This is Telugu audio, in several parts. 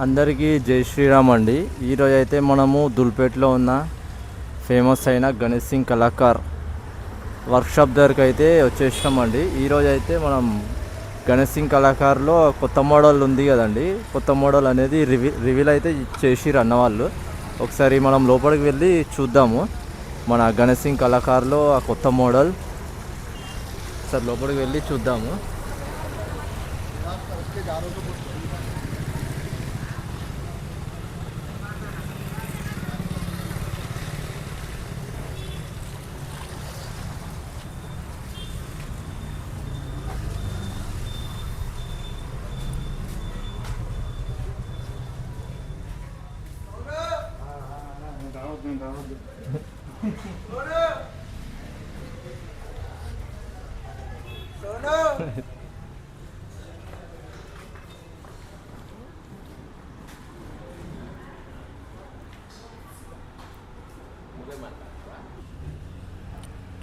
అందరికీ జై శ్రీరామ్ అండి. ఈరోజు అయితే మనము దుల్పేట్లో ఉన్న ఫేమస్ అయిన గణేష్ సింగ్ కళాకార్ వర్క్షాప్ దగ్గరికి అయితే వచ్చేసామండి. ఈరోజు అయితే మనం గణేష్ సింగ్ కళాకార్లో కొత్త మోడల్ ఉంది కదండి, కొత్త మోడల్ అనేది రివీల్ అయితే చేసిర్రు అన్నవాళ్ళు. ఒకసారి మనం లోపలికి వెళ్ళి చూద్దాము మన గణేష్ సింగ్ కళాకార్లో ఆ కొత్త మోడల్. ఒకసారి లోపలికి వెళ్ళి చూద్దాము.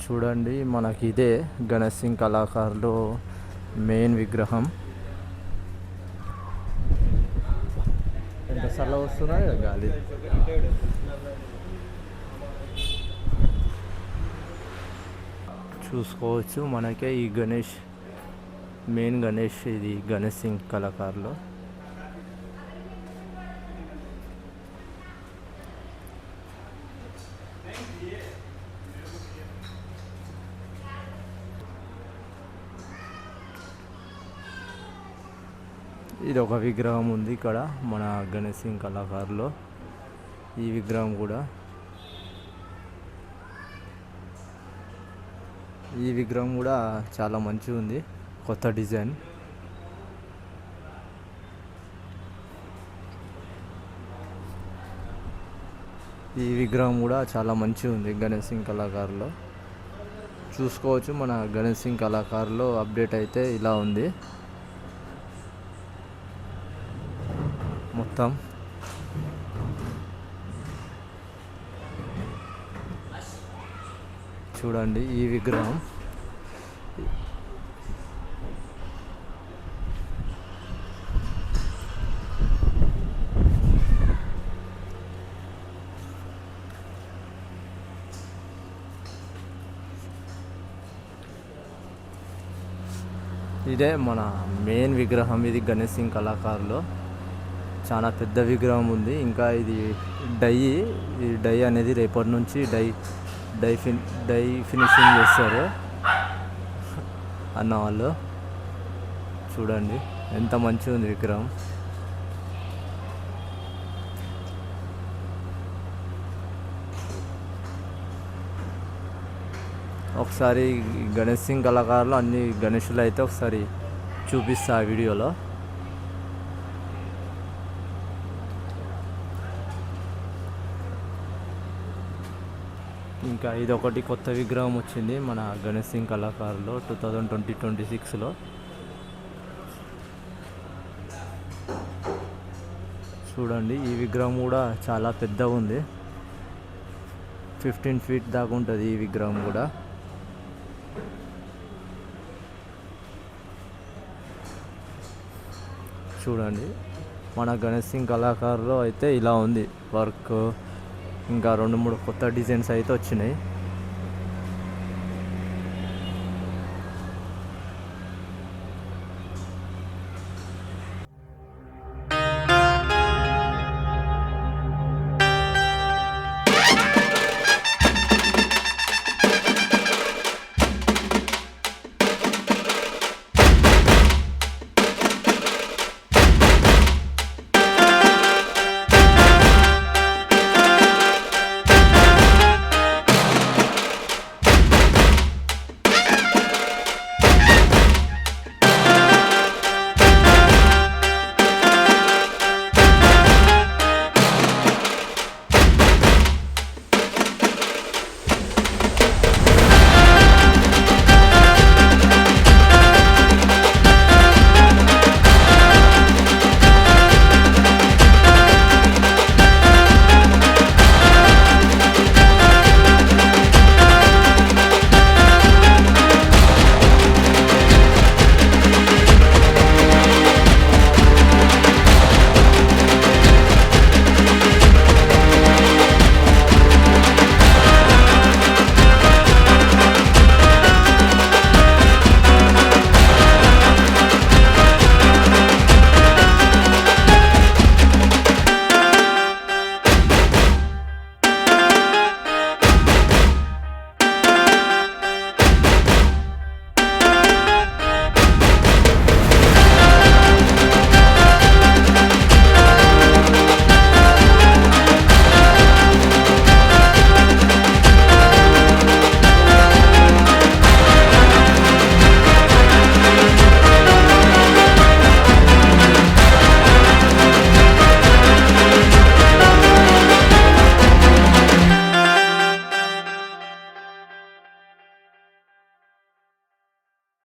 చూడండి, మనకి ఇదే గణేష్ సింగ్ కళాకారులు మెయిన్ విగ్రహం. ఎంత సల్ల వస్తున్నా గాలి. చూసుకోవచ్చు మనకే ఈ గణేష్ మెయిన్ గణేష్, ఇది గణేష్ సింగ్ కళాకారులు. ఇది ఒక విగ్రహం ఉంది ఇక్కడ మన గణేష్ సింగ్ కళాకారులో. ఈ విగ్రహం కూడా చాలా మంచిగా ఉంది, కొత్త డిజైన్. ఈ విగ్రహం కూడా చాలా మంచిగా ఉంది గణేష్ సింగ్ కళాకారులో. చూసుకోవచ్చు మన గణేష్ సింగ్ కళాకారులో అప్డేట్ అయితే ఇలా ఉంది మొత్తం. చూడండి ఈ విగ్రహం. ఇదే మన మెయిన్ విగ్రహం, ఇది గణేష్ సింగ్ కళాకారులో. చాలా పెద్ద విగ్రహం ఉంది. ఇంకా ఇది డై అనేది రేపటి నుంచి డై ఫినిషింగ్ చేస్తారు అన్న వాళ్ళు. చూడండి ఎంత మంచిగా ఉంది విగ్రహం. ఒకసారి గణేష్ సింగ్ కళాకారులు అన్ని గణేషులు అయితే ఒకసారి చూపిస్తా ఆ వీడియోలో. ఇంకా ఇదొకటి కొత్త విగ్రహం వచ్చింది మన గణేష్ సింగ్ కళాకారులో 2026లో. చూడండి ఈ విగ్రహం కూడా చాలా పెద్దగా ఉంది, 15 ఫీట్ దాకా ఉంటుంది ఈ విగ్రహం కూడా. చూడండి మన గణేష్ సింగ్ కళాకారులో అయితే ఇలా ఉంది వర్క్. ఇంకా 2-3 కొత్త డిజైన్స్ అయితే వచ్చినాయి.